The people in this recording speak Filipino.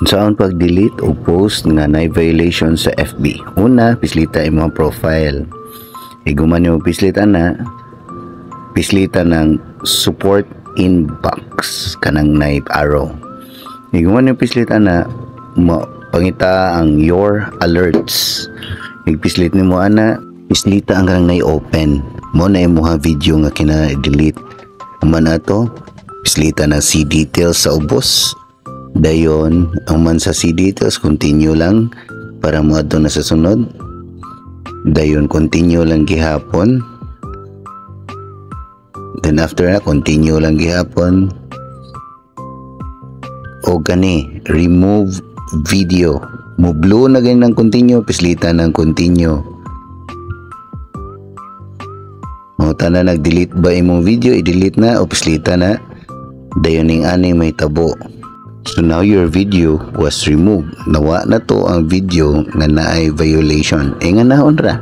Saan pag-delete o post nga na violation sa FB? Una, pislita imong profile. Iguman yung pislita na, pislita ng support inbox kanang knife arrow. Iguman yung pislita na pangita ang your alerts. Igpislit nimo ana, pislita ang kanang open. Mo na imong video nga kina-delete. Man ato, pislita na see details sa ubos. Dayon, ang man sa see details, continue lang para mo ato na sa sunod. Dayon, continue lang gihapon. Then after na, continue lang gihapon. O gani, remove video. Mo blue na ganyan ng continue, pislita ng continue. O tanan nag-delete ba imong video, i-delete na o pislita na. Dayon ning ani may tabo. So now your video was removed. Nawa na to ang video nga naay violation. Nga naon ra.